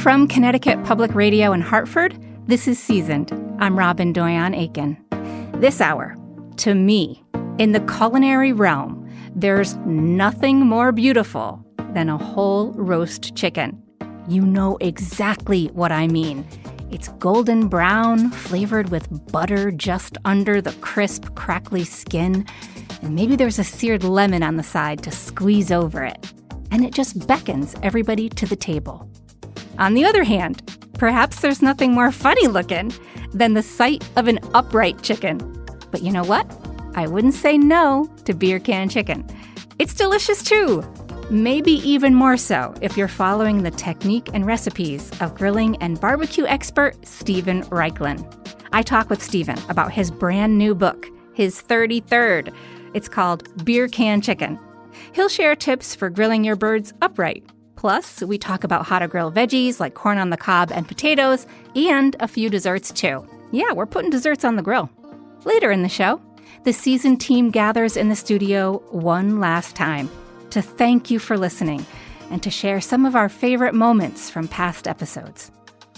From Connecticut Public Radio in Hartford, this is Seasoned. I'm Robin Doyon-Aiken. This hour, to me, in the culinary realm, there's nothing more beautiful than a whole roast chicken. You know exactly what I mean. It's golden brown, flavored with butter just under the crisp, crackly skin, and maybe there's a seared lemon on the side to squeeze over it. And it just beckons everybody to the table. On the other hand, perhaps there's nothing more funny looking than the sight of an upright chicken. But you know what? I wouldn't say no to beer can chicken. It's delicious too. Maybe even more so if you're following the technique and recipes of grilling and barbecue expert Steven Raichlen. I talk with Steven about his brand new book, his 33rd. It's called Beer Can Chicken. He'll share tips for grilling your birds upright. Plus, we talk about how to grill veggies like corn on the cob and potatoes, and a few desserts too. Yeah, we're putting desserts on the grill. Later in the show, the Seasoned team gathers in the studio one last time to thank you for listening and to share some of our favorite moments from past episodes.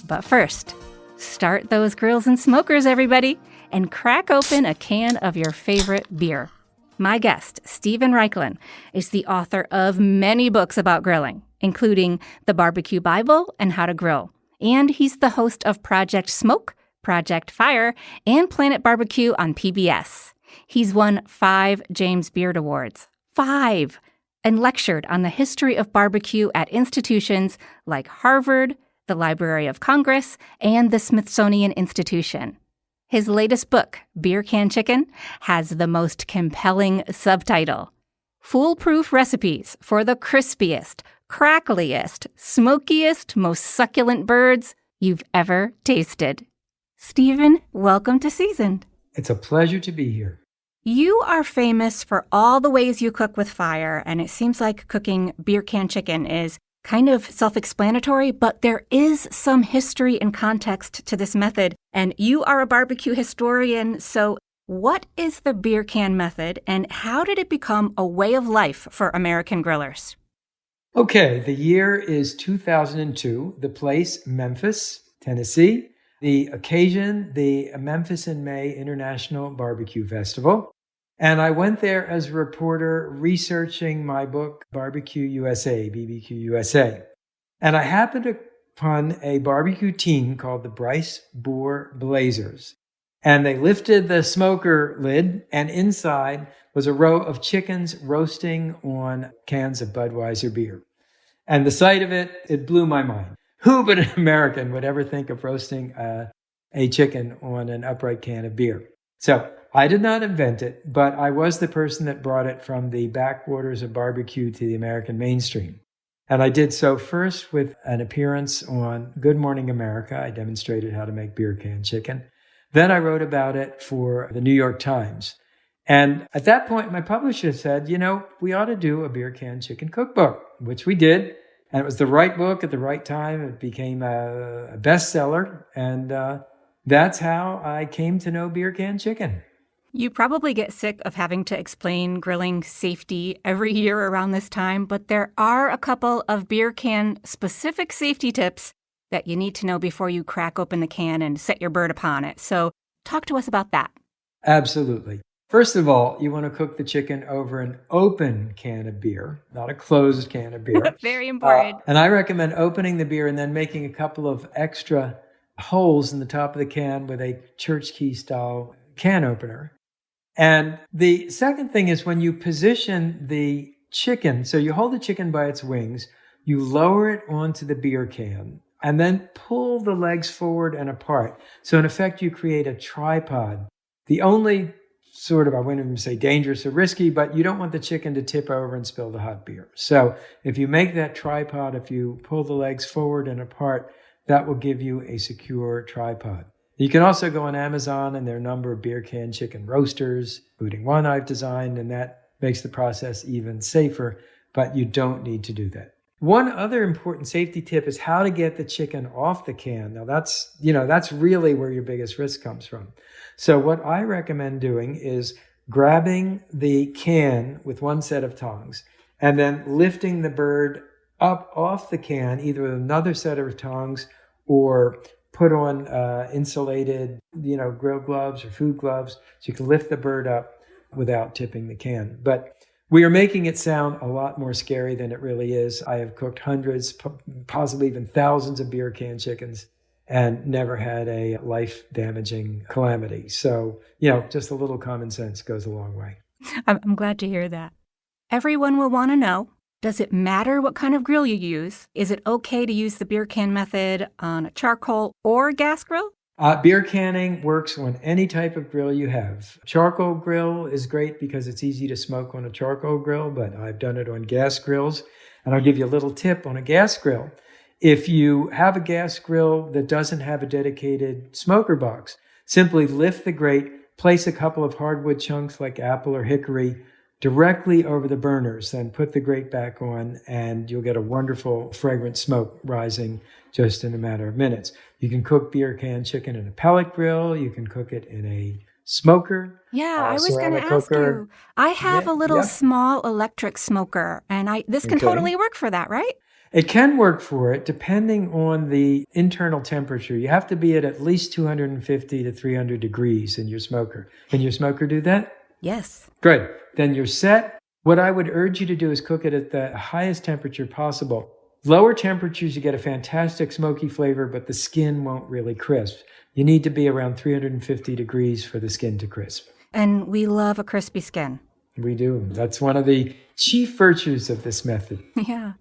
But first, start those grills and smokers, everybody, and crack open a can of your favorite beer. My guest, Steven Raichlen, is the author of many books about grilling, including The Barbecue Bible and How to Grill. And he's the host of Project Smoke, Project Fire, and Planet Barbeque on PBS. He's won 5 James Beard Awards. 5! And lectured on the history of barbecue at institutions like Harvard, the Library of Congress, and the Smithsonian Institution. His latest book, Beer Can Chicken, has the most compelling subtitle: Foolproof Recipes for the Crispiest, Crackliest, Smokiest, Most Succulent Birds You've Ever Tasted. Steven, welcome to Seasoned. It's a pleasure to be here. You are famous for all the ways you cook with fire, and it seems like cooking beer can chicken is kind of self-explanatory, but there is some history and context to this method, and you are a barbecue historian, so what is the beer can method, and how did it become a way of life for American grillers? Okay, the year is 2002, the place, Memphis, Tennessee. The occasion, the Memphis in May International Barbecue Festival. And I went there as a reporter researching my book, Barbecue USA, BBQ USA. And I happened upon a barbecue team called the Bryce Boer Blazers. And they lifted the smoker lid, and inside was a row of chickens roasting on cans of Budweiser beer. And the sight of it, it blew my mind. Who but an American would ever think of roasting a chicken on an upright can of beer? So I did not invent it, but I was the person that brought it from the backwaters of barbecue to the American mainstream. And I did so first with an appearance on Good Morning America. I demonstrated how to make beer can chicken. Then I wrote about it for the New York Times. And at that point, my publisher said, we ought to do a beer can chicken cookbook, which we did. And it was the right book at the right time. It became a bestseller. And that's how I came to know beer can chicken. You probably get sick of having to explain grilling safety every year around this time, but there are a couple of beer can specific safety tips that you need to know before you crack open the can and set your bird upon it. So talk to us about that. Absolutely. First of all, you want to cook the chicken over an open can of beer, not a closed can of beer. Very important. And I recommend opening the beer and then making a couple of extra holes in the top of the can with a church key style can opener. And the second thing is when you position the chicken, so you hold the chicken by its wings, you lower it onto the beer can, and then pull the legs forward and apart. So in effect, you create a tripod. The only sort of, I wouldn't even say dangerous or risky, but you don't want the chicken to tip over and spill the hot beer. So if you make that tripod, if you pull the legs forward and apart, that will give you a secure tripod. You can also go on Amazon, and there are a number of beer can chicken roasters, including one I've designed, and that makes the process even safer, but you don't need to do that. One other important safety tip is how to get the chicken off the can. Now that's really where your biggest risk comes from. So what I recommend doing is grabbing the can with one set of tongs and then lifting the bird up off the can, either with another set of tongs or put on insulated, grill gloves or food gloves, so you can lift the bird up without tipping the can. But we are making it sound a lot more scary than it really is. I have cooked hundreds, possibly even thousands of beer can chickens and never had a life-damaging calamity. So, just a little common sense goes a long way. I'm glad to hear that. Everyone will want to know, does it matter what kind of grill you use? Is it okay to use the beer can method on a charcoal or gas grill? Beer canning works on any type of grill you have. Charcoal grill is great because it's easy to smoke on a charcoal grill, but I've done it on gas grills. And I'll give you a little tip on a gas grill. If you have a gas grill that doesn't have a dedicated smoker box, simply lift the grate, place a couple of hardwood chunks like apple or hickory directly over the burners, then put the grate back on, and you'll get a wonderful fragrant smoke rising just in a matter of minutes. You can cook beer can chicken in a pellet grill. You can cook it in a smoker. Yeah, I was going to ask you. I have a little small electric smoker, and this can totally work for that, right? It can work for it, depending on the internal temperature. You have to be at least 250 to 300 degrees in your smoker. Can your smoker do that? Yes. Good. Then you're set. What I would urge you to do is cook it at the highest temperature possible. Lower temperatures, you get a fantastic smoky flavor, but the skin won't really crisp. You need to be around 350 degrees for the skin to crisp. And we love a crispy skin. We do. That's one of the chief virtues of this method. Yeah.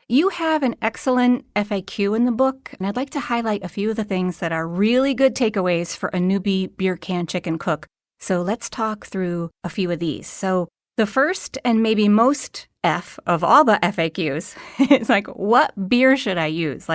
You have an excellent FAQ in the book, and I'd like to highlight a few of the things that are really good takeaways for a newbie beer can chicken cook. So let's talk through a few of these. So the first and maybe most F of all the FAQs is what beer should I use?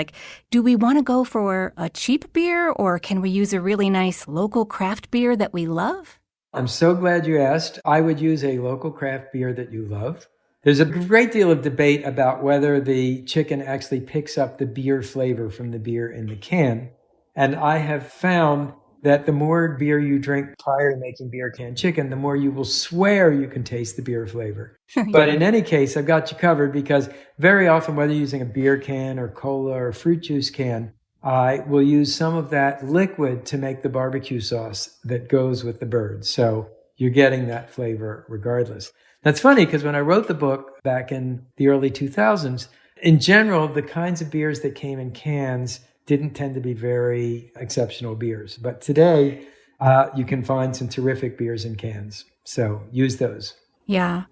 Do we want to go for a cheap beer, or can we use a really nice local craft beer that we love? I'm so glad you asked. I would use a local craft beer that you love. There's a great deal of debate about whether the chicken actually picks up the beer flavor from the beer in the can. And I have found that the more beer you drink prior to making beer can chicken, the more you will swear you can taste the beer flavor. But in any case, I've got you covered, because very often, whether you're using a beer can or cola or fruit juice can, I will use some of that liquid to make the barbecue sauce that goes with the bird. So you're getting that flavor regardless. That's funny, because when I wrote the book back in the early 2000s, in general, the kinds of beers that came in cans didn't tend to be very exceptional beers. But today, you can find some terrific beers in cans. So use those. Yeah.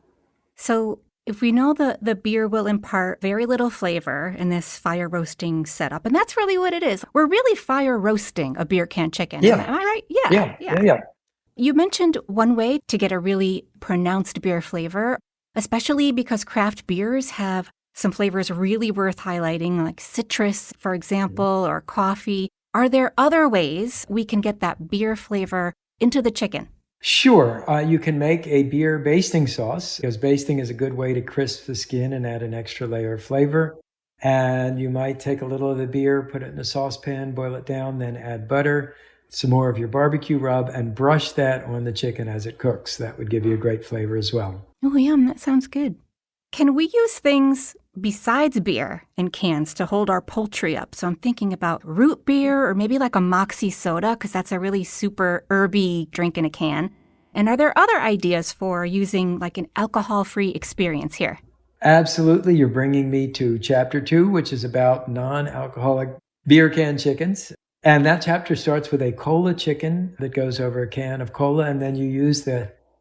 So if we know the beer will impart very little flavor in this fire roasting setup, and that's really what it is. We're really fire roasting a beer can chicken. Yeah. Am I right? Yeah. You mentioned one way to get a really pronounced beer flavor, especially because craft beers have some flavors really worth highlighting, like citrus, for example, or coffee. Are there other ways we can get that beer flavor into the chicken? Sure. You can make a beer basting sauce, because basting is a good way to crisp the skin and add an extra layer of flavor. And you might take a little of the beer, put it in a saucepan, boil it down, then add butter, some more of your barbecue rub, and brush that on the chicken as it cooks. That would give you a great flavor as well. Oh, yum. That sounds good. Can we use things besides beer in cans to hold our poultry up? So I'm thinking about root beer, or maybe like a moxie soda, because that's a really super herby drink in a can. And are there other ideas for using like an alcohol-free experience here? Absolutely. You're bringing me to chapter 2, which is about non-alcoholic beer can chickens. And that chapter starts with a cola chicken that goes over a can of cola, and then you use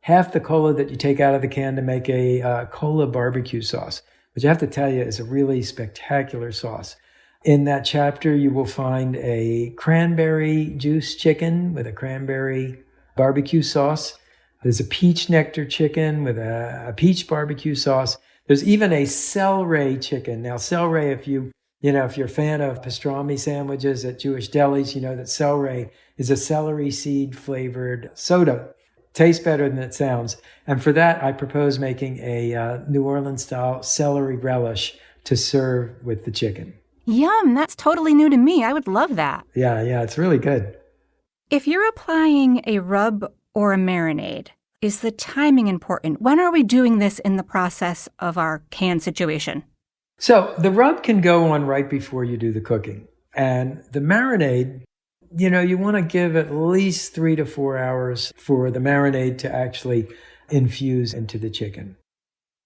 half the cola that you take out of the can to make a cola barbecue sauce, which I have to tell you is a really spectacular sauce. In that chapter, you will find a cranberry juice chicken with a cranberry barbecue sauce. There's a peach nectar chicken with a peach barbecue sauce. There's even a celery chicken. Now, celery, if you're a fan of pastrami sandwiches at Jewish delis, you know that celery is a celery seed flavored soda. Tastes better than it sounds. And for that, I propose making a New Orleans style celery relish to serve with the chicken. Yum, that's totally new to me. I would love that. Yeah, it's really good. If you're applying a rub or a marinade, is the timing important? When are we doing this in the process of our can situation? So the rub can go on right before you do the cooking. And the marinade, you want to give at least 3 to 4 hours for the marinade to actually infuse into the chicken.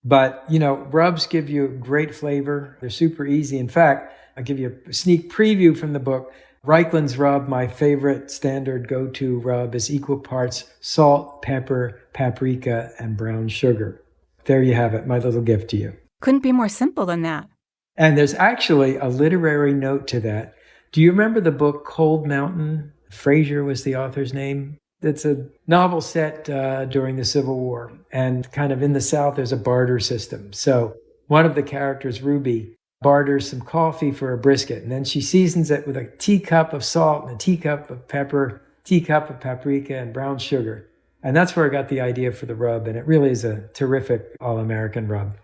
But, rubs give you great flavor. They're super easy. In fact, I'll give you a sneak preview from the book. Raichlen's rub, my favorite standard go-to rub, is equal parts salt, pepper, paprika, and brown sugar. There you have it, my little gift to you. Couldn't be more simple than that. And there's actually a literary note to that. Do you remember the book Cold Mountain? Fraser was the author's name. It's a novel set during the Civil War. And kind of in the South, there's a barter system. So one of the characters, Ruby, barters some coffee for a brisket. And then she seasons it with a teacup of salt and a teacup of pepper, teacup of paprika, and brown sugar. And that's where I got the idea for the rub. And it really is a terrific all-American rub.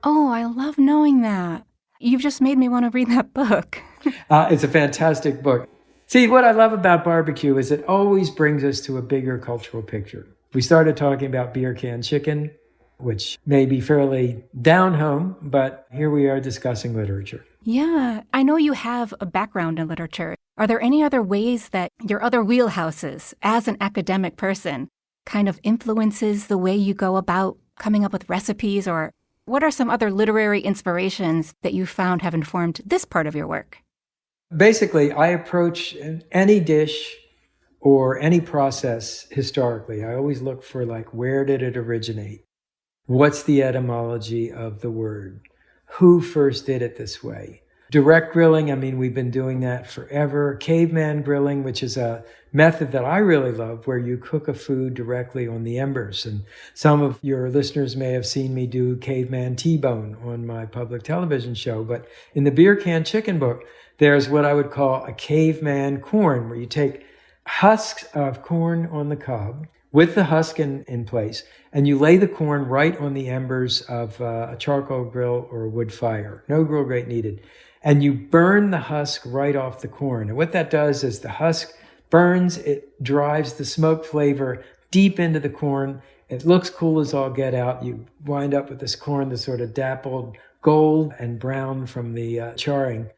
Oh, I love knowing that. You've just made me want to read that book. It's a fantastic book. See, what I love about barbecue is it always brings us to a bigger cultural picture. We started talking about beer can chicken, which may be fairly down home, but here we are discussing literature. Yeah, I know you have a background in literature. Are there any other ways that your other wheelhouses, as an academic person, kind of influences the way you go about coming up with recipes? Or what are some other literary inspirations that you found have informed this part of your work? Basically, I approach any dish or any process historically. I always look for where did it originate? What's the etymology of the word? Who first did it this way? Direct grilling, we've been doing that forever. Caveman grilling, which is a method that I really love, where you cook a food directly on the embers. And some of your listeners may have seen me do caveman T-bone on my public television show. But in the beer can chicken book, there's what I would call a caveman corn, where you take husks of corn on the cob with the husk in place, and you lay the corn right on the embers of a charcoal grill or a wood fire. No grill grate needed. And you burn the husk right off the corn. And what that does is the husk burns, it drives the smoke flavor deep into the corn. It looks cool as all get out. You wind up with this corn that's sort of dappled gold and brown from the charring.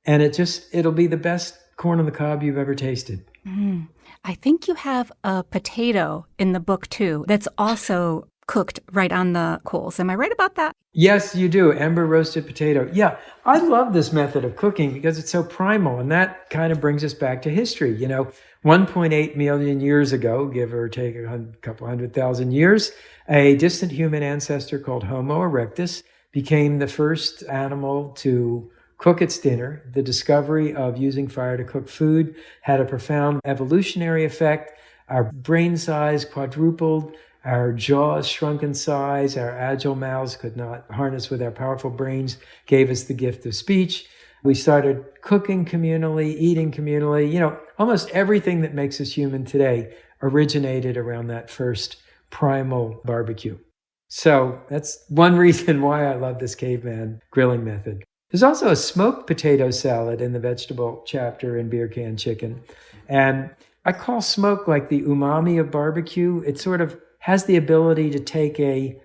And it'll be the best corn on the cob you've ever tasted. Mm. I think you have a potato in the book too that's also cooked right on the coals. Am I right about that? Yes, you do. Ember roasted potato. Yeah, I love this method of cooking because it's so primal. And that kind of brings us back to history. 1.8 million years ago, give or take a couple 100,000 years, a distant human ancestor called Homo erectus became the first animal to cook its dinner. The discovery of using fire to cook food had a profound evolutionary effect. Our brain size quadrupled. Our jaws shrunk in size. Our agile mouths could not harness with our powerful brains, gave us the gift of speech. We started cooking communally, eating communally. Almost everything that makes us human today originated around that first primal barbecue. So that's one reason why I love this caveman grilling method. There's also a smoked potato salad in the vegetable chapter in Beer Can Chicken. And I call smoke like the umami of barbecue. It sort of has the ability to take a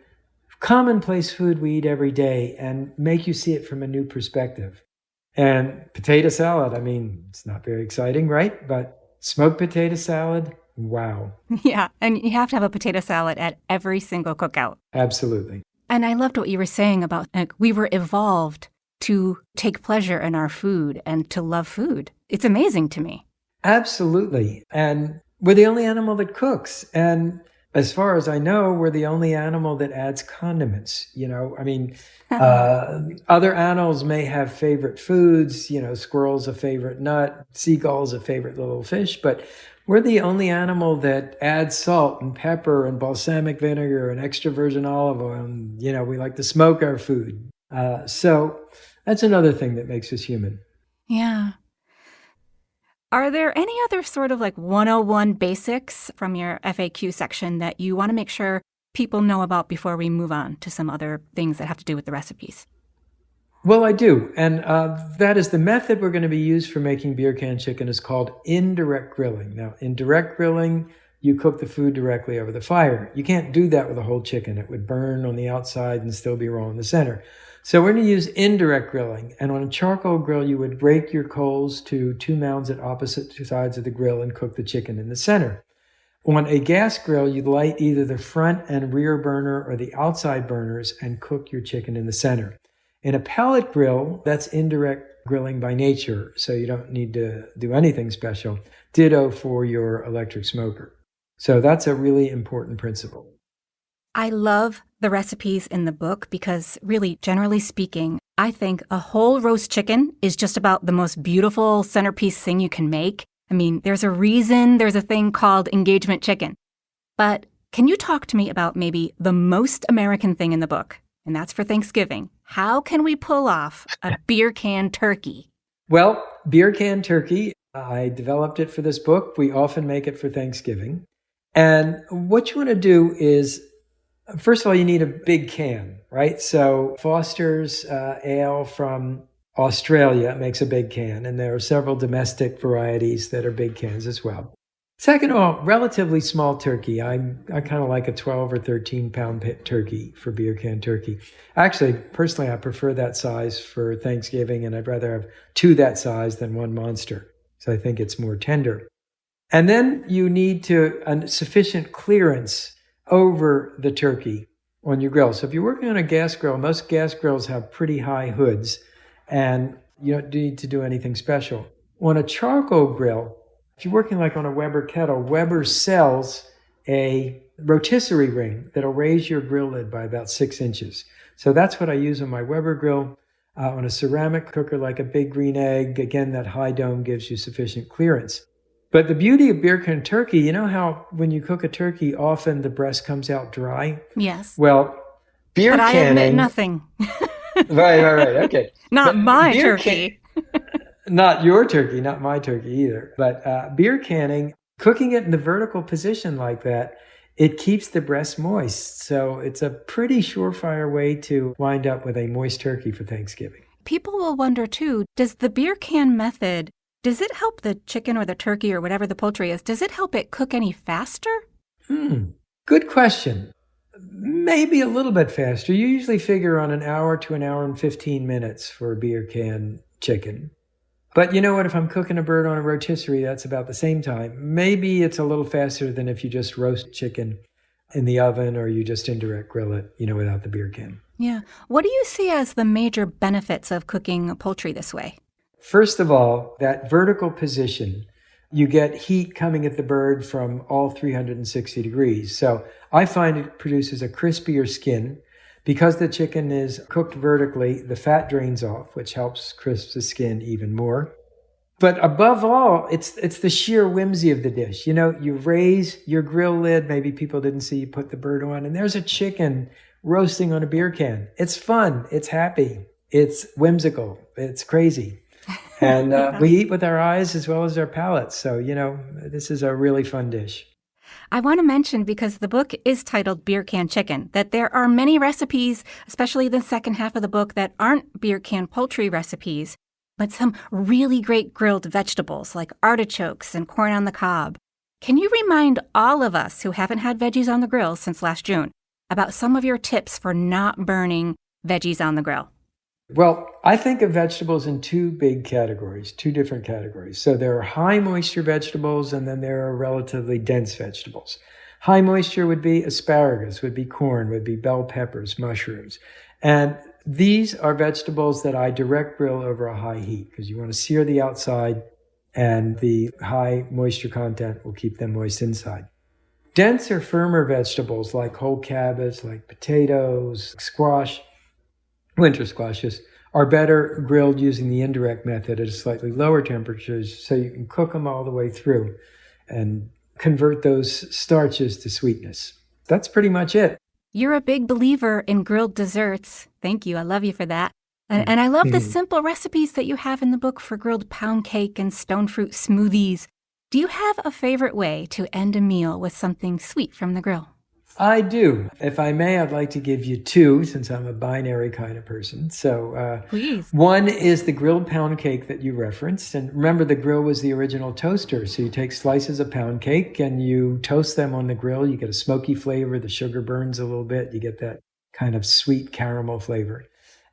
commonplace food we eat every day and make you see it from a new perspective. And potato salad, it's not very exciting, right? But smoked potato salad, wow. Yeah, and you have to have a potato salad at every single cookout. Absolutely. And I loved what you were saying about we were evolved to take pleasure in our food and to love food. It's amazing to me. Absolutely. And we're the only animal that cooks. And as far as I know, we're the only animal that adds condiments. Other animals may have favorite foods, squirrel's a favorite nut, seagull's a favorite little fish, but we're the only animal that adds salt and pepper and balsamic vinegar and extra virgin olive oil. And, we like to smoke our food. So that's another thing that makes us human. Yeah. Are there any other sort of 101 basics from your FAQ section that you want to make sure people know about before we move on to some other things that have to do with the recipes? Well, I do. And that is the method we're going to be used for making beer can chicken is called indirect grilling. Now, in direct grilling, you cook the food directly over the fire. You can't do that with a whole chicken. It would burn on the outside and still be raw in the center. So we're going to use indirect grilling. And on a charcoal grill, you would break your coals to 2 mounds at opposite sides of the grill and cook the chicken in the center. On a gas grill, you'd light either the front and rear burner or the outside burners and cook your chicken in the center. In a pellet grill, that's indirect grilling by nature, so you don't need to do anything special. Ditto for your electric smoker. So that's a really important principle. I love the recipes in the book because really, generally speaking, I think a whole roast chicken is just about the most beautiful centerpiece thing you can make. I mean, there's a reason there's a thing called engagement chicken. But can you talk to me about maybe the most American thing in the book? And that's for Thanksgiving. How can we pull off a beer can turkey? Well, beer can turkey, I developed it for this book. We often make it for Thanksgiving. And what you want to do is, first of all, you need a big can, right? So Foster's ale from Australia makes a big can, and there are several domestic varieties that are big cans as well. Second of all, relatively small turkey. I kind of like a 12 or 13 pound turkey for beer can turkey. Actually, personally, I prefer that size for Thanksgiving, and I'd rather have 2 that size than 1 monster. So I think it's more tender. And then you need sufficient clearance over the turkey on your grill. So if you're working on a gas grill, most gas grills have pretty high hoods, and you don't need to do anything special. On a charcoal grill, if you're working like on a Weber kettle, Weber sells a rotisserie ring that'll raise your grill lid by about 6 inches. So that's what I use on my Weber grill. On a ceramic cooker like a Big Green Egg, again, that high dome gives you sufficient clearance. But the beauty of beer can turkey, you know how when you cook a turkey, often the breast comes out dry? Yes. Well, beer canning... But I admit nothing. Right. Okay. Not my turkey. Not your turkey, not my turkey either. But beer canning, cooking it in the vertical position like that, it keeps the breast moist. So it's a pretty surefire way to wind up with a moist turkey for Thanksgiving. People will wonder too, does the beer can method, does it help the chicken or the turkey or whatever the poultry is, does it help it cook any faster? Good question. Maybe a little bit faster. You usually figure on an hour to an hour and 15 minutes for a beer can chicken. But you know what? If I'm cooking a bird on a rotisserie, that's about the same time. Maybe it's a little faster than if you just roast chicken in the oven or you just indirect grill it, without the beer can. Yeah. What do you see as the major benefits of cooking poultry this way? First of all, that vertical position, you get heat coming at the bird from all 360 degrees. So I find it produces a crispier skin. Because the chicken is cooked vertically, the fat drains off, which helps crisp the skin even more. But above all, it's the sheer whimsy of the dish. You raise your grill lid, maybe people didn't see you put the bird on, and there's a chicken roasting on a beer can. It's fun, it's happy, it's whimsical, it's crazy. And we eat with our eyes as well as our palates. So, this is a really fun dish. I want to mention, because the book is titled Beer Can Chicken, that there are many recipes, especially the second half of the book, that aren't beer can poultry recipes, but some really great grilled vegetables like artichokes and corn on the cob. Can you remind all of us who haven't had veggies on the grill since last June about some of your tips for not burning veggies on the grill? Well, I think of vegetables in 2 different categories. So there are high moisture vegetables, and then there are relatively dense vegetables. High moisture would be asparagus, would be corn, would be bell peppers, mushrooms. And these are vegetables that I direct grill over a high heat because you want to sear the outside, and the high moisture content will keep them moist inside. Denser, firmer vegetables like whole cabbage, like potatoes, squash, winter squashes, are better grilled using the indirect method at a slightly lower temperatures, so you can cook them all the way through and convert those starches to sweetness. That's pretty much it. You're a big believer in grilled desserts. Thank you. I love you for that. And I love the simple recipes that you have in the book for grilled pound cake and stone fruit smoothies. Do you have a favorite way to end a meal with something sweet from the grill? I do. If I may, I'd like to give you 2, since I'm a binary kind of person. So please. One is the grilled pound cake that you referenced. And remember, the grill was the original toaster. So you take slices of pound cake and you toast them on the grill. You get a smoky flavor. The sugar burns a little bit. You get that kind of sweet caramel flavor.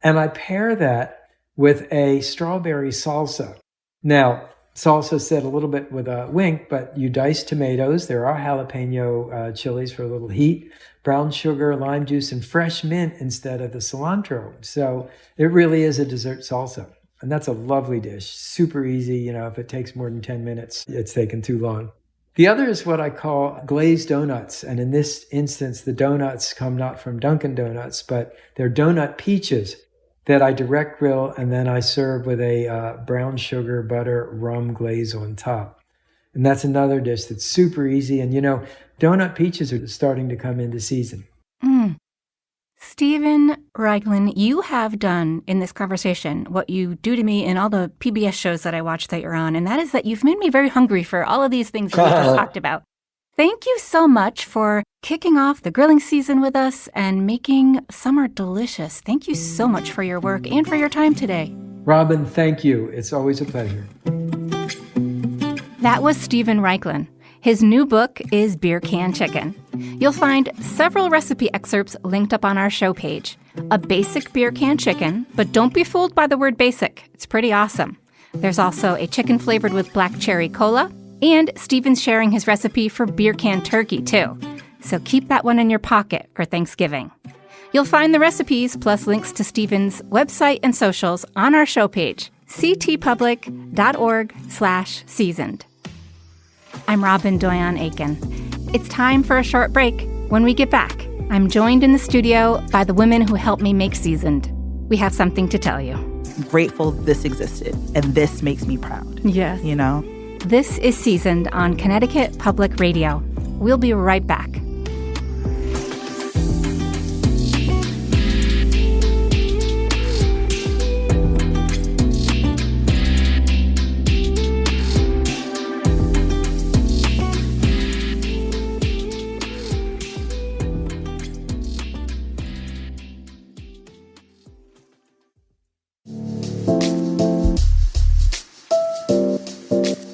And I pair that with a strawberry salsa. Now, salsa said a little bit with a wink, but you dice tomatoes. There are jalapeno chilies for a little heat, brown sugar, lime juice, and fresh mint instead of the cilantro. So it really is a dessert salsa. And that's a lovely dish. Super easy. If it takes more than 10 minutes, it's taken too long. The other is what I call glazed donuts. And in this instance, the donuts come not from Dunkin' Donuts, but they're donut peaches that I direct grill, and then I serve with a brown sugar, butter, rum glaze on top. And that's another dish that's super easy. And donut peaches are starting to come into season. Steven Raichlen, you have done in this conversation what you do to me in all the PBS shows that I watch that you're on, and that is that you've made me very hungry for all of these things that we just talked about. Thank you so much for kicking off the grilling season with us and making summer delicious. Thank you so much for your work and for your time today. Robin, thank you. It's always a pleasure. That was Steven Raichlen. His new book is Beer Can Chicken. You'll find several recipe excerpts linked up on our show page. A basic beer can chicken, but don't be fooled by the word basic. It's pretty awesome. There's also a chicken flavored with black cherry cola, and Steven's sharing his recipe for beer can turkey, too. So keep that one in your pocket for Thanksgiving. You'll find the recipes plus links to Steven's website and socials on our show page, ctpublic.org/seasoned. I'm Robin Doyon Aiken. It's time for a short break. When we get back, I'm joined in the studio by the women who helped me make Seasoned. We have something to tell you. I'm grateful this existed, and this makes me proud. Yes. This is Seasoned on Connecticut Public Radio. We'll be right back.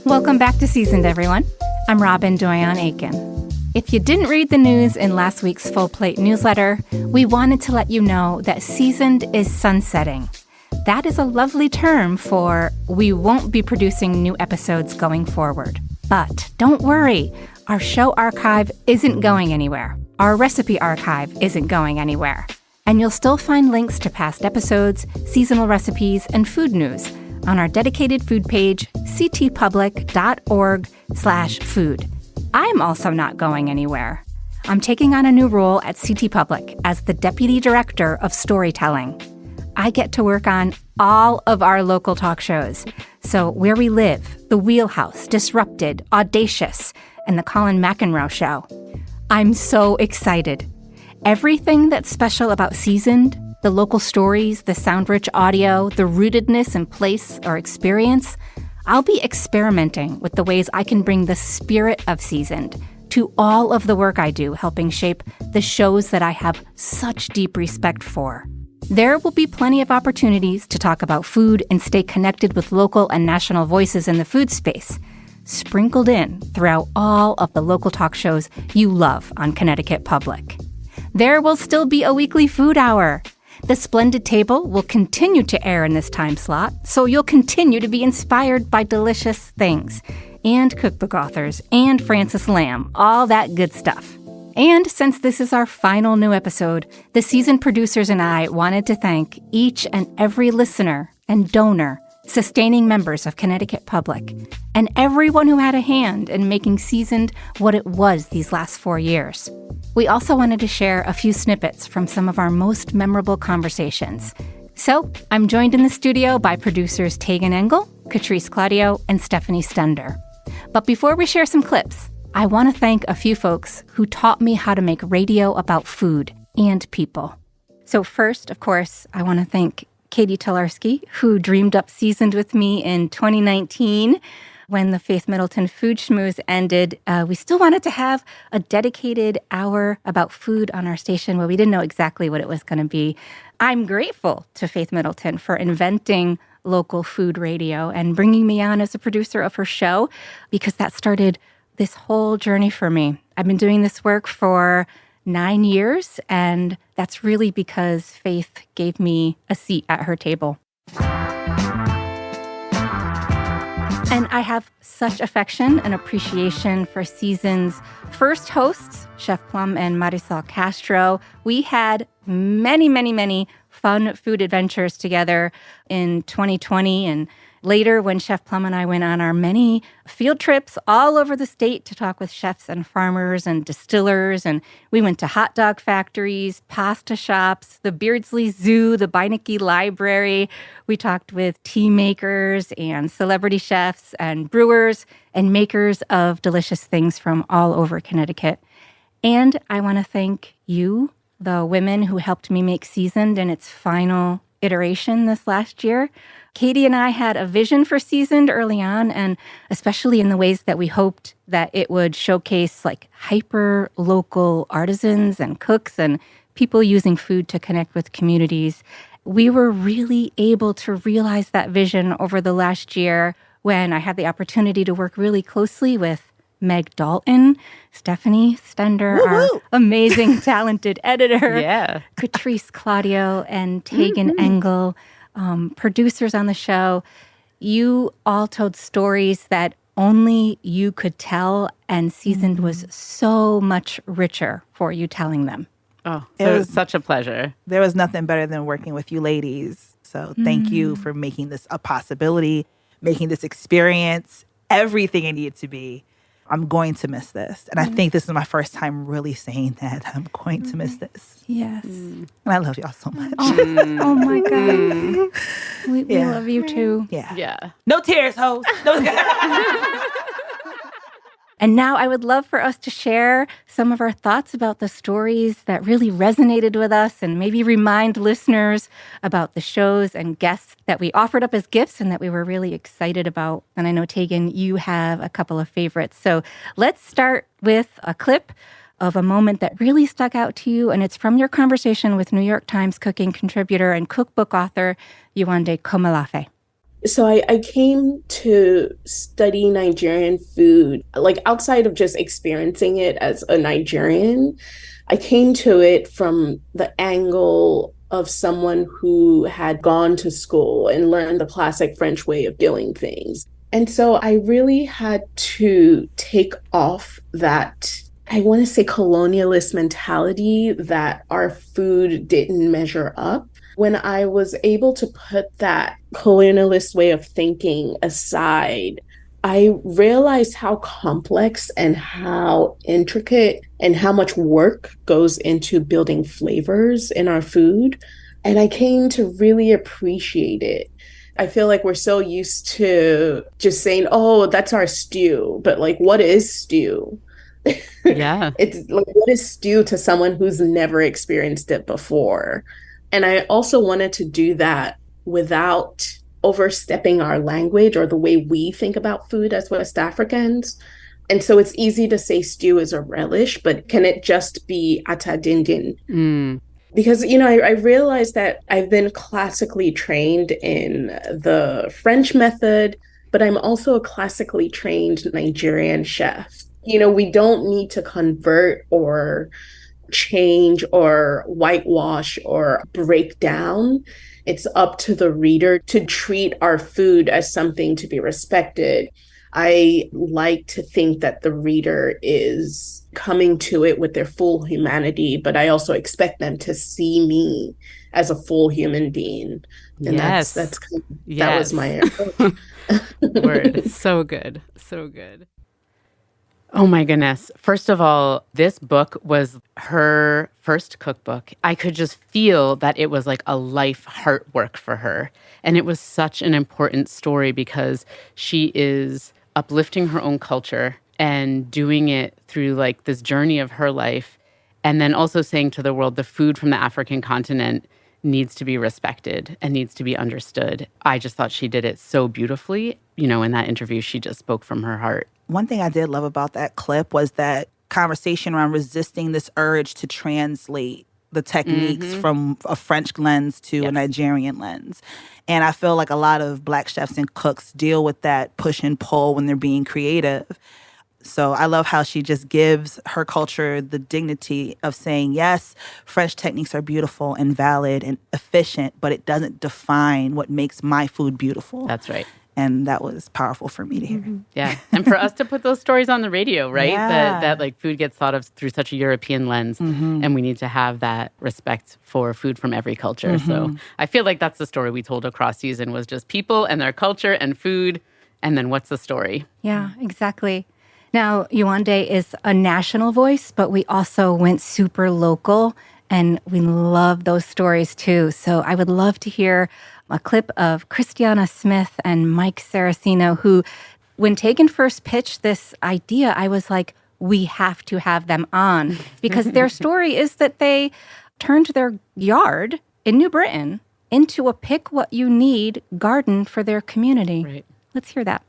Welcome back to Seasoned, everyone. I'm Robin Doyon Aiken. If you didn't read the news in last week's Full Plate newsletter, we wanted to let you know that Seasoned is sunsetting. That is a lovely term for we won't be producing new episodes going forward. But don't worry, our show archive isn't going anywhere. Our recipe archive isn't going anywhere. And you'll still find links to past episodes, seasonal recipes, and food news on our dedicated food page, ctpublic.org/food. I'm also not going anywhere. I'm taking on a new role at CT Public as the Deputy Director of Storytelling. I get to work on all of our local talk shows. So Where We Live, The Wheelhouse, Disrupted, Audacious, and The Colin McEnroe Show. I'm so excited. Everything that's special about Seasoned, the local stories, the sound-rich audio, the rootedness in place or experience, I'll be experimenting with the ways I can bring the spirit of Seasoned to all of the work I do, helping shape the shows that I have such deep respect for. There will be plenty of opportunities to talk about food and stay connected with local and national voices in the food space, sprinkled in throughout all of the local talk shows you love on Connecticut Public. There will still be a weekly food hour. The Splendid Table will continue to air in this time slot, so you'll continue to be inspired by delicious things, and cookbook authors, and Francis Lamb, all that good stuff. And since this is our final new episode, the Seasoned producers and I wanted to thank each and every listener and donor, sustaining members of Connecticut Public, and everyone who had a hand in making Seasoned what it was these last 4 years. We also wanted to share a few snippets from some of our most memorable conversations. So I'm joined in the studio by producers Tegan Engel, Catrice Claudio, and Stephanie Stender. But before we share some clips, I want to thank a few folks who taught me how to make radio about food and people. So first, of course, I want to thank Katie Tolarski, who dreamed up Seasoned with me in 2019. When the Faith Middleton Food Schmooze ended, we still wanted to have a dedicated hour about food on our station. Well, we didn't know exactly what it was going to be. I'm grateful to Faith Middleton for inventing local food radio and bringing me on as a producer of her show, because that started this whole journey for me. I've been doing this work for 9 years, and that's really because Faith gave me a seat at her table. And I have such affection and appreciation for Season's first hosts, Chef Plum and Marisol Castro. We had many, many, many fun food adventures together in 2020 and later when Chef Plum and I went on our many field trips all over the state to talk with chefs and farmers and distillers. And we went to hot dog factories, pasta shops, the Beardsley Zoo, the Beinecke Library. We talked with tea makers and celebrity chefs and brewers and makers of delicious things from all over Connecticut. And I want to thank you, the women who helped me make Seasoned in its final iteration this last year. Katie and I had a vision for Seasoned early on, and especially in the ways that we hoped that it would showcase like hyper local artisans and cooks and people using food to connect with communities. We were really able to realize that vision over the last year when I had the opportunity to work really closely with Meg Dalton, Stephanie Stender, our amazing, talented editor, Catrice Claudio, and Tegan Engel, producers on the show. You all told stories that only you could tell, and Seasoned was so much richer for you telling them. Oh, it was such a pleasure. There was nothing better than working with you ladies. So thank you for making this a possibility, making this experience everything it needed to be. I'm going to miss this. And I think this is my first time really saying that. I'm going to miss this. Yes. And I love y'all so much. Oh my God. We love you too. Yeah. No tears, hoes. No tears. And now I would love for us to share some of our thoughts about the stories that really resonated with us and maybe remind listeners about the shows and guests that we offered up as gifts and that we were really excited about. And I know, Tegan, you have a couple of favorites. So let's start with a clip of a moment that really stuck out to you. And it's from your conversation with New York Times cooking contributor and cookbook author, Yewande Komolafe. So I came to study Nigerian food, like outside of just experiencing it as a Nigerian. I came to it from the angle of someone who had gone to school and learned the classic French way of doing things. And so I really had to take off that, I want to say, colonialist mentality that our food didn't measure up. When I was able to put that colonialist way of thinking aside, I realized how complex and how intricate and how much work goes into building flavors in our food. And I came to really appreciate it. I feel like we're so used to just saying, oh, that's our stew. But like, what is stew? Yeah. It's like, what is stew to someone who's never experienced it before? And I also wanted to do that without overstepping our language or the way we think about food as West Africans. And so it's easy to say stew is a relish, but can it just be atadindin? Because, you know, I realized that I've been classically trained in the French method, but I'm also a classically trained Nigerian chef. You know, we don't need to convert or change or whitewash or break down. It's up to the reader to treat our food as something to be respected. I like to think that the reader is coming to it with their full humanity, but I also expect them to see me as a full human being. And that's kind of, that was my approach. Word. So good. So good. Oh my goodness. First of all, this book was her first cookbook. I could just feel that it was like a life heart work for her. And it was such an important story because she is uplifting her own culture and doing it through like this journey of her life. And then also saying to the world, the food from the African continent needs to be respected and needs to be understood. I just thought she did it so beautifully. You know, in that interview, she just spoke from her heart. One thing I did love about that clip was that conversation around resisting this urge to translate the techniques from a French lens to a Nigerian lens. And I feel like a lot of Black chefs and cooks deal with that push and pull when they're being creative. So I love how she just gives her culture the dignity of saying, yes, French techniques are beautiful and valid and efficient, but it doesn't define what makes my food beautiful. That's right. And that was powerful for me to hear. Yeah. And for us to put those stories on the radio, right? Yeah. That like food gets thought of through such a European lens. And we need to have that respect for food from every culture. So I feel like that's the story we told across season, was just people and their culture and food. And then what's the story? Yeah, exactly. Now, Yewande is a national voice, but we also went super local, and we love those stories too. So I would love to hear a clip of Christiana Smith and Mike Saraceno, who, when Tegan first pitched this idea, I was like, we have to have them on, because their story is that they turned their yard in New Britain into a pick what you need garden for their community. Right. Let's hear that.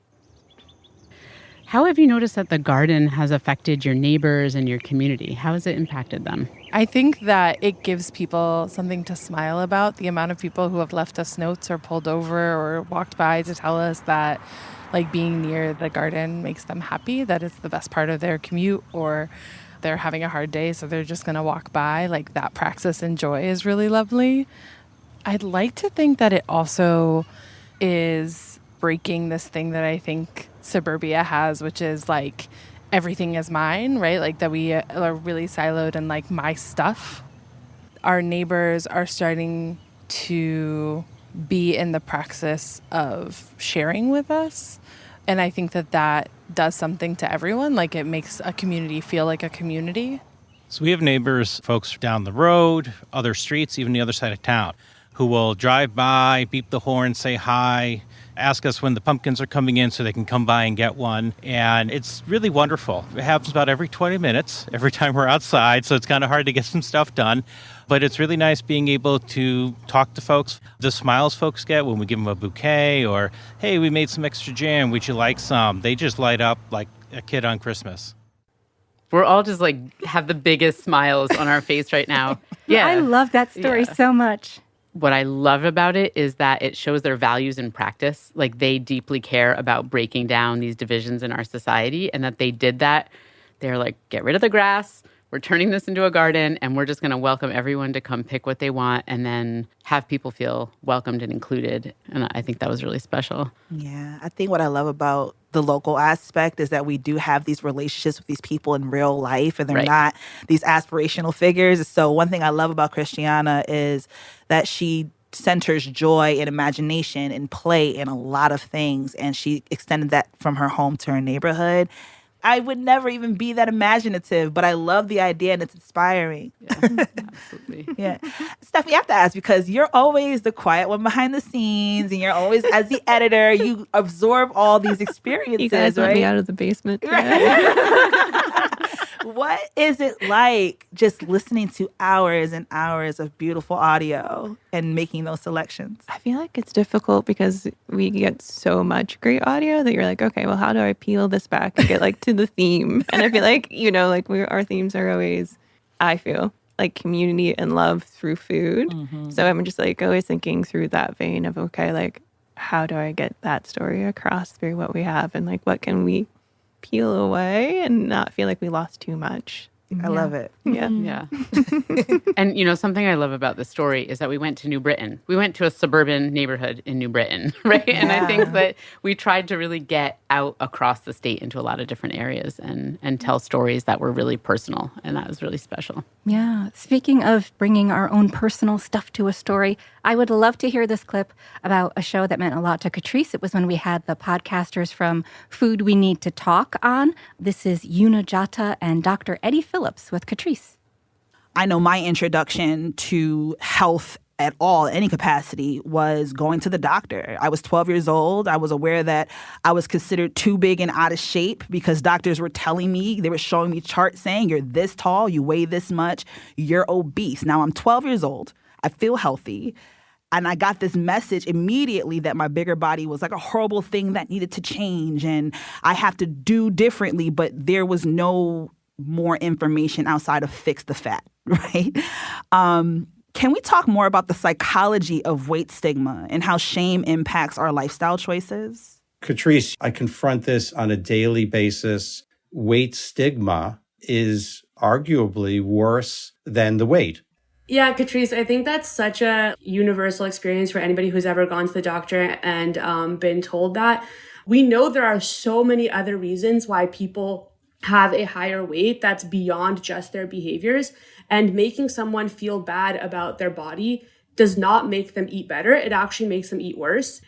How have you noticed that the garden has affected your neighbors and your community? How has it impacted them? I think that it gives people something to smile about. The amount of people who have left us notes or pulled over or walked by to tell us that like being near the garden makes them happy, that it's the best part of their commute, or they're having a hard day, so they're just going to walk by. Like that praxis and joy is really lovely. I'd like to think that it also is breaking this thing that I think suburbia has, which is like everything is mine, right? Like that we are really siloed and like my stuff. Our neighbors are starting to be in the praxis of sharing with us. And I think that that does something to everyone. Like it makes a community feel like a community. So we have neighbors, folks down the road, other streets, even the other side of town, who will drive by, beep the horn, say hi, ask us when the pumpkins are coming in so they can come by and get one. And it's really wonderful. It happens about every 20 minutes, every time we're outside, so it's kind of hard to get some stuff done. But it's really nice being able to talk to folks. The smiles folks get when we give them a bouquet, or, hey, we made some extra jam, would you like some? They just light up like a kid on Christmas. We're all just like have the biggest smiles on our face right now. Yeah. I love that story so much. What I love about it is that it shows their values in practice. Like they deeply care about breaking down these divisions in our society, and that they did that. They're like, get rid of the grass. We're turning this into a garden, and we're just going to welcome everyone to come pick what they want, and then have people feel welcomed and included. And I think that was really special. Yeah, I think what I love about the local aspect is that we do have these relationships with these people in real life, and they're not these aspirational figures. So one thing I love about Christiana is that she centers joy and imagination and play in a lot of things, and she extended that from her home to her neighborhood. I would never even be that imaginative, but I love the idea and it's inspiring. Yeah, absolutely. Yeah. Steph, we have to ask, because you're always the quiet one behind the scenes, and you're always, as the editor, you absorb all these experiences, You guys let right? me out of the basement. What is it like just listening to hours and hours of beautiful audio and making those selections? I feel like it's difficult because we get so much great audio that you're like, okay, well, how do I peel this back and get like to the theme? And I feel like, like our themes are always, I feel like community and love through food. Mm-hmm. So I'm just like always thinking through that vein of, okay, like how do I get that story across through what we have, and like what can we peel away and not feel like we lost too much. I love it. Yeah. Yeah. And, something I love about this story is that we went to New Britain. We went to a suburban neighborhood in New Britain, right? Yeah. And I think that we tried to really get out across the state into a lot of different areas and tell stories that were really personal. And that was really special. Yeah. Speaking of bringing our own personal stuff to a story, I would love to hear this clip about a show that meant a lot to Catrice. It was when we had the podcasters from Food We Need to Talk on. This is Yuna Jata and Dr. Eddie Phillips with Catrice. I know my introduction to health at all, any capacity, was going to the doctor. I was 12 years old. I was aware that I was considered too big and out of shape because doctors were telling me, they were showing me charts saying, you're this tall, you weigh this much, you're obese. Now I'm 12 years old. I feel healthy. And I got this message immediately that my bigger body was like a horrible thing that needed to change and I have to do differently, but there was no more information outside of fix the fat, right? Can we talk more about the psychology of weight stigma and how shame impacts our lifestyle choices? Catrice, I confront this on a daily basis weight stigma is arguably worse than the weight. Yeah, Catrice, I think that's such a universal experience for anybody who's ever gone to the doctor and been told that. We know there are so many other reasons why people have a higher weight that's beyond just their behaviors, and making someone feel bad about their body does not make them eat better. It actually makes them eat worse.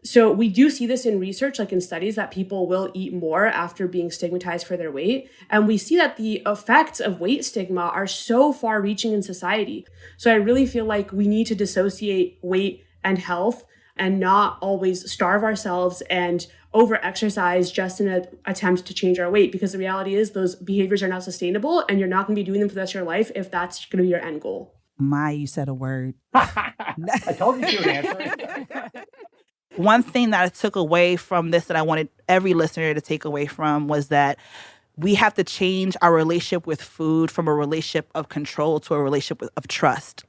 So we do see this in research, like in studies, that people will eat more after being stigmatized for their weight. And we see that the effects of weight stigma are so far reaching in society. So I really feel like we need to dissociate weight and health and not always starve ourselves and over-exercise just in an attempt to change our weight. Because the reality is those behaviors are not sustainable, and you're not going to be doing them for the rest of your life if that's going to be your end goal. You said a word. I told you she would answer. One thing that I took away from this that I wanted every listener to take away from was that we have to change our relationship with food from a relationship of control to a relationship of trust.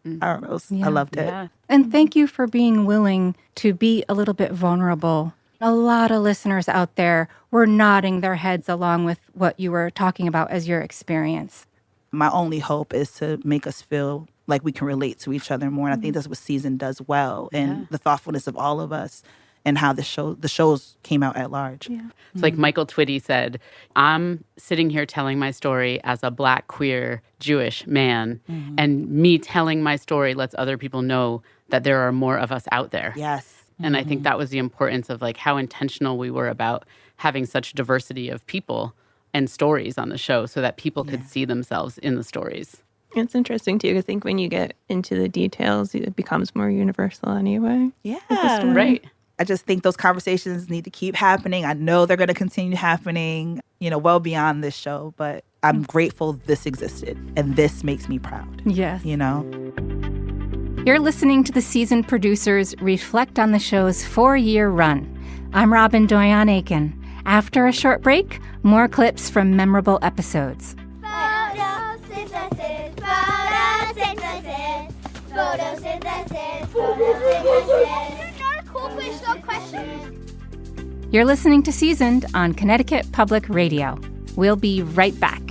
I don't know. I loved it. Yeah. And thank you for being willing to be a little bit vulnerable. A lot of listeners out there were nodding their heads along with what you were talking about as your experience. My only hope is to make us feel like we can relate to each other more. And I think that's what Season does well, and the thoughtfulness of all of us and how the shows came out at large. Yeah. It's like Michael Twitty said, I'm sitting here telling my story as a Black, queer, Jewish man, and me telling my story lets other people know that there are more of us out there. Yes. And I think that was the importance of like how intentional we were about having such diversity of people and stories on the show so that people could see themselves in the stories. It's interesting, too. I think when you get into the details, it becomes more universal anyway. Yeah. Right. I just think those conversations need to keep happening. I know they're going to continue happening, well beyond this show, but I'm grateful this existed, and this makes me proud. Yes. You're listening to the Seasoned producers reflect on the show's 4-year run. I'm Robin Doyon-Aiken. After a short break, more clips from memorable episodes. You're listening to Seasoned on Connecticut Public Radio. We'll be right back.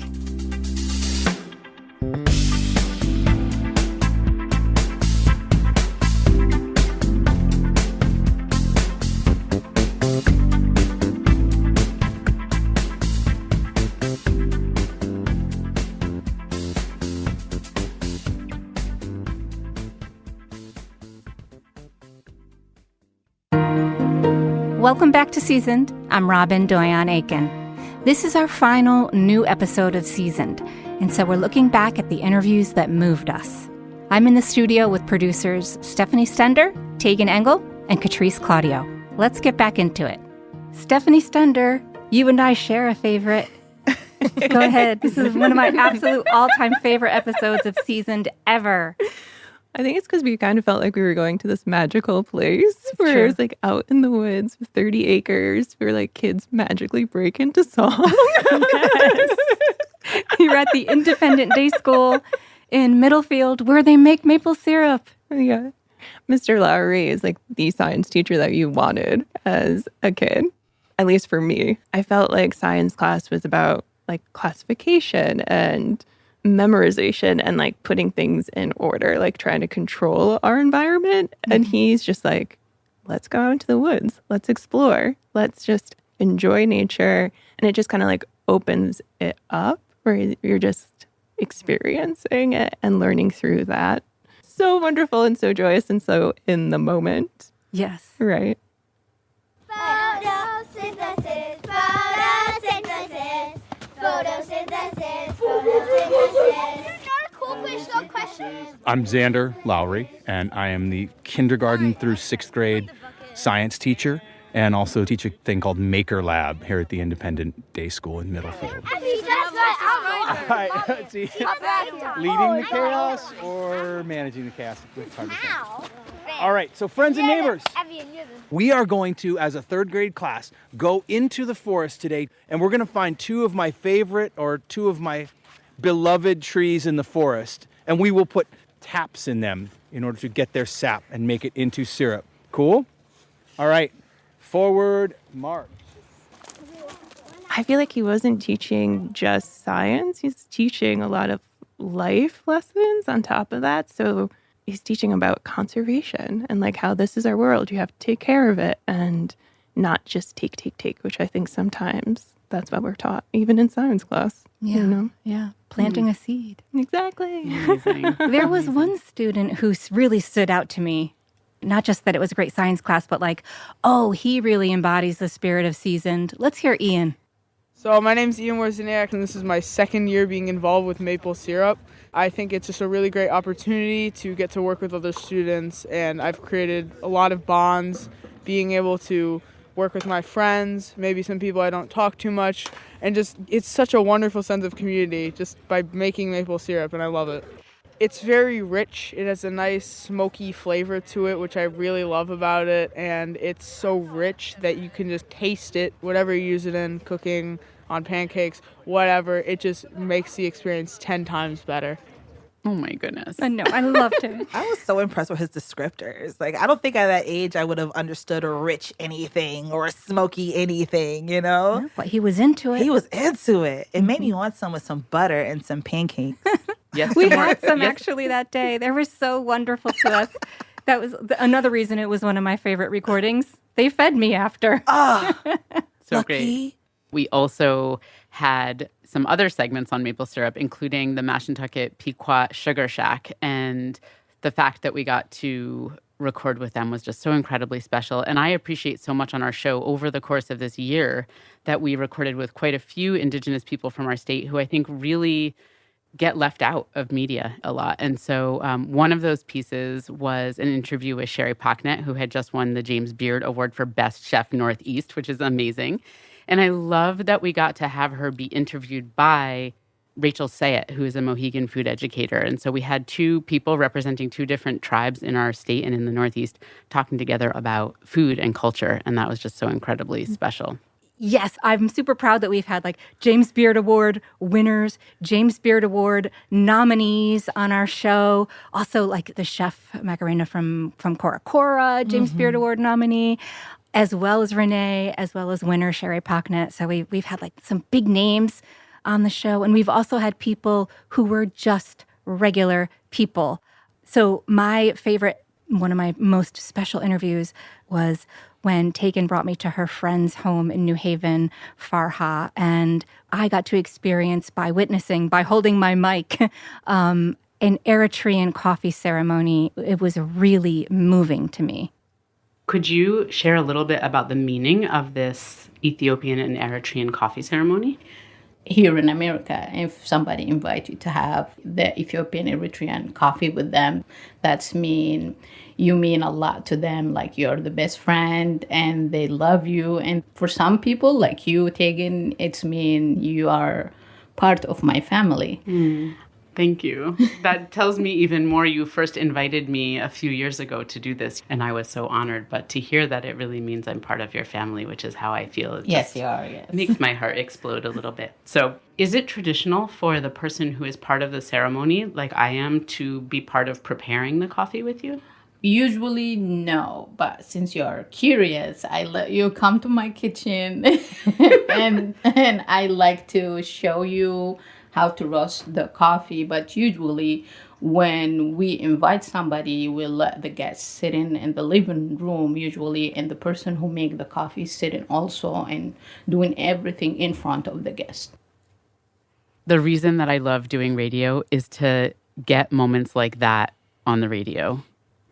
Welcome back to Seasoned. I'm Robin Doyon-Aiken. This is our final new episode of Seasoned, and so we're looking back at the interviews that moved us. I'm in the studio with producers Stephanie Stender, Tegan Engel, and Catrice Claudio. Let's get back into it. Stephanie Stender, you and I share a favorite. Go ahead. This is one of my absolute all-time favorite episodes of Seasoned ever. I think it's because we kind of felt like we were going to this magical place where it was like out in the woods with 30 acres where like kids magically break into song. Yes. You're at the Independent Day School in Middlefield where they make maple syrup. Yeah. Mr. Lowry is like the science teacher that you wanted as a kid, at least for me. I felt like science class was about like classification and memorization and like putting things in order, like trying to control our environment. And he's just like, let's go out into the woods. Let's explore. Let's just enjoy nature. And it just kind of like opens it up where you're just experiencing it and learning through that. So wonderful and so joyous and so in the moment. Yes. Right. Photosynthesis, photosynthesis, photosynthesis, photosynthesis. Cool quiz, no questions. I'm Xander Lowry, and I am the kindergarten through 6th grade science teacher, and also teach a thing called Maker Lab here at the Independent Day School in Middlefield. All right, let's see. Leading the chaos or managing the chaos? It's hard to say. All right, so friends and neighbors, we are going to, as a 3rd grade class, go into the forest today, and we're going to find two of my beloved trees in the forest, and we will put taps in them in order to get their sap and make it into syrup. Cool? All right, forward march. I feel like he wasn't teaching just science. He's teaching a lot of life lessons on top of that. So he's teaching about conservation and like how this is our world. You have to take care of it and not just take, which I think sometimes that's what we're taught, even in science class. Yeah. You know? Yeah. Planting a seed. Exactly. Amazing. There was one student who really stood out to me. Not just that it was a great science class, but like, oh, he really embodies the spirit of Seasoned. Let's hear Ian. So my name's Ian Wozniak, and this is my second year being involved with maple syrup. I think it's just a really great opportunity to get to work with other students, and I've created a lot of bonds, being able to work with my friends, maybe some people I don't talk too much, and just it's such a wonderful sense of community just by making maple syrup, and I love it. It's very rich. It has a nice smoky flavor to it, which I really love about it, and it's so rich that you can just taste it, whatever you use it in, cooking, on pancakes, whatever. It just makes the experience 10 times better. Oh my goodness. I know. I loved it. I was so impressed with his descriptors. Like, I don't think at that age I would have understood a rich anything or a smoky anything, you know? Yeah, but he was into it. He was into it. It made me want some with some butter and some pancakes. Yes, We had some actually that day. They were so wonderful to us. That was another reason it was one of my favorite recordings. They fed me after. Oh, So lucky. great. We also had some other segments on maple syrup, including the Mashantucket Pequot Sugar Shack. And the fact that we got to record with them was just so incredibly special. And I appreciate so much on our show over the course of this year that we recorded with quite a few Indigenous people from our state who I think really get left out of media a lot. And so one of those pieces was an interview with Sherry Pocknett, who had just won the James Beard Award for Best Chef Northeast, which is amazing. And I love that we got to have her be interviewed by Rachel Sayet, who is a Mohegan food educator. And so we had two people representing two different tribes in our state and in the Northeast talking together about food and culture. And that was just so incredibly special. Yes, I'm super proud that we've had like James Beard Award winners, James Beard Award nominees on our show. Also like the chef Macarena from Cora Cora, James Beard Award nominee, as well as Renee, as well as winner Sherry Pocknett. So we've had like some big names on the show. And we've also had people who were just regular people. So my favorite, one of my most special interviews was when Tegan brought me to her friend's home in New Haven, Farha, and I got to experience by witnessing, by holding my mic, an Eritrean coffee ceremony. It was really moving to me. Could you share a little bit about the meaning of this Ethiopian and Eritrean coffee ceremony? Here in America, if somebody invites you to have the Ethiopian Eritrean coffee with them, you mean a lot to them, like you're the best friend and they love you. And for some people like you, Tegan, it's mean you are part of my family. Thank you. That tells me even more. You first invited me a few years ago to do this, and I was so honored. But to hear that it really means I'm part of your family, which is how I feel. Yes, you are, yes. Makes my heart explode a little bit. So is it traditional for the person who is part of the ceremony, like I am, to be part of preparing the coffee with you? Usually no, but since you're curious, I let you come to my kitchen and I like to show you how to roast the coffee. But usually when we invite somebody, we'll let the guests sit in the living room usually, and the person who make the coffee sit in also and doing everything in front of the guest. The reason that I love doing radio is to get moments like that on the radio.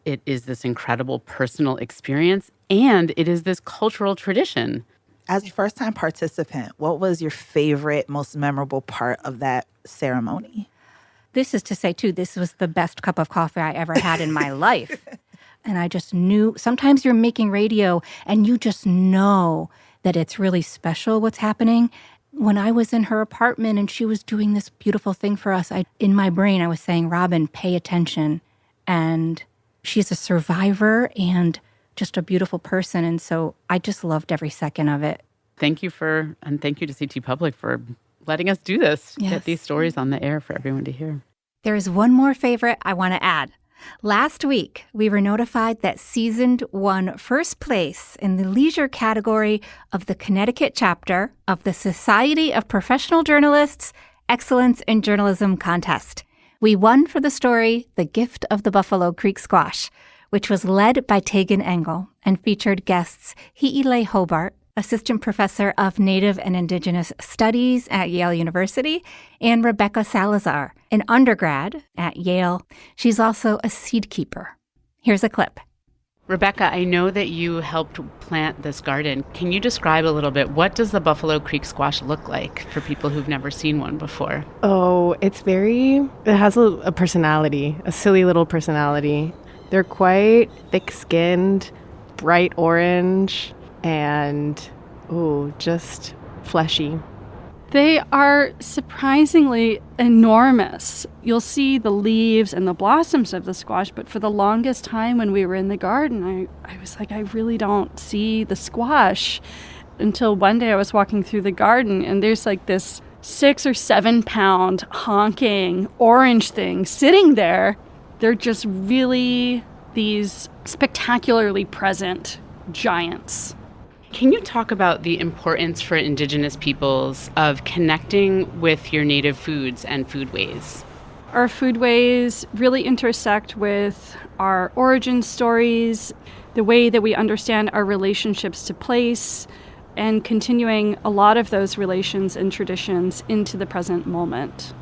It is this incredible personal experience, and it is this cultural tradition. As a first-time participant, what was your favorite, most memorable part of that ceremony? This is to say, too, this was the best cup of coffee I ever had in my life. And I just knew, sometimes you're making radio and you just know that it's really special what's happening. When I was in her apartment and she was doing this beautiful thing for us, in my brain, I was saying, Robin, pay attention. And she's a survivor and just a beautiful person. And so I just loved every second of it. Thank you to CT Public for letting us do this. Yes. Get these stories on the air for everyone to hear. There is one more favorite I want to add. Last week, we were notified that Seasoned won first place in the leisure category of the Connecticut chapter of the Society of Professional Journalists Excellence in Journalism Contest. We won for the story The Gift of the Buffalo Creek Squash, which was led by Tegan Engel and featured guests Hi'ile Hobart, Assistant Professor of Native and Indigenous Studies at Yale University, and Rebecca Salazar, an undergrad at Yale. She's also a seed keeper. Here's a clip. Rebecca, I know that you helped plant this garden. Can you describe a little bit, what does the Buffalo Creek squash look like for people who've never seen one before? Oh, it has a personality, a silly little personality. They're quite thick-skinned, bright orange, and just fleshy. They are surprisingly enormous. You'll see the leaves and the blossoms of the squash, but for the longest time when we were in the garden, I was like, I really don't see the squash. Until one day I was walking through the garden and there's like this 6 or 7 pound honking orange thing sitting there. They're just really these spectacularly present giants. Can you talk about the importance for Indigenous peoples of connecting with your native foods and foodways? Our foodways really intersect with our origin stories, the way that we understand our relationships to place, and continuing a lot of those relations and traditions into the present moment.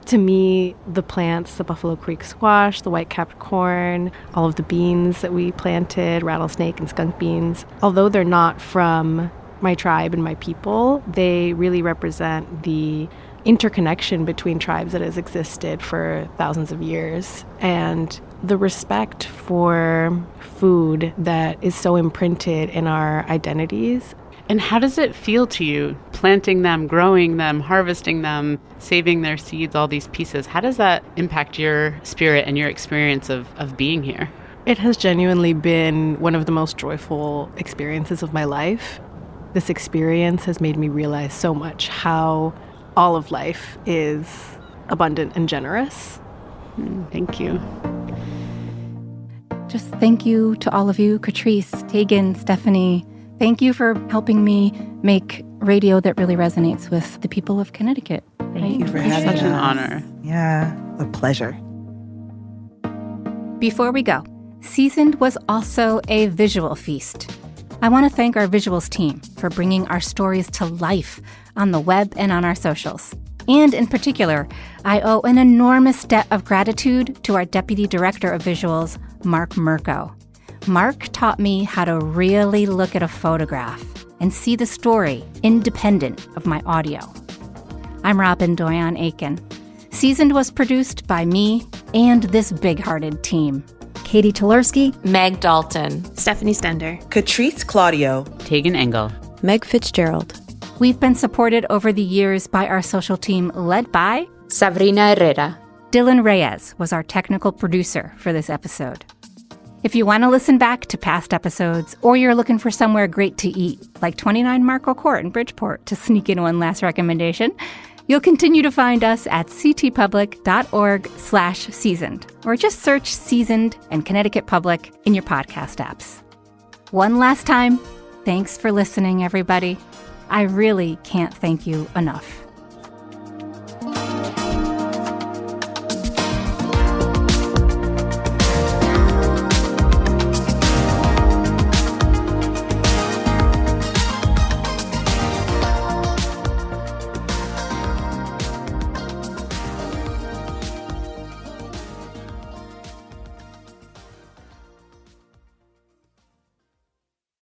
To me, the plants, the Buffalo Creek squash, the white-capped corn, all of the beans that we planted, rattlesnake and skunk beans, although they're not from my tribe and my people, they really represent the interconnection between tribes that has existed for thousands of years, and the respect for food that is so imprinted in our identities. And how does it feel to you, planting them, growing them, harvesting them, saving their seeds, all these pieces? How does that impact your spirit and your experience of being here? It has genuinely been one of the most joyful experiences of my life. This experience has made me realize so much how all of life is abundant and generous. Thank you. Just thank you to all of you, Catrice, Tegan, Stephanie. Thank you for helping me make radio that really resonates with the people of Connecticut. Thank you for having us. Such an honor. Yeah, a pleasure. Before we go, Seasoned was also a visual feast. I want to thank our visuals team for bringing our stories to life on the web and on our socials. And in particular, I owe an enormous debt of gratitude to our Deputy Director of Visuals, Mark Mirko. Mark taught me how to really look at a photograph and see the story independent of my audio. I'm Robin Doyon Aiken. Seasoned was produced by me and this big-hearted team. Katie Tolersky, Meg Dalton, Stephanie Stender, Catrice Claudio, Tegan Engel, Meg Fitzgerald. We've been supported over the years by our social team led by Sabrina Herrera. Dylan Reyes was our technical producer for this episode. If you want to listen back to past episodes, or you're looking for somewhere great to eat, like 29 Marco Court in Bridgeport, to sneak in one last recommendation, you'll continue to find us at ctpublic.org/seasoned, or just search Seasoned and Connecticut Public in your podcast apps. One last time, thanks for listening, everybody. I really can't thank you enough.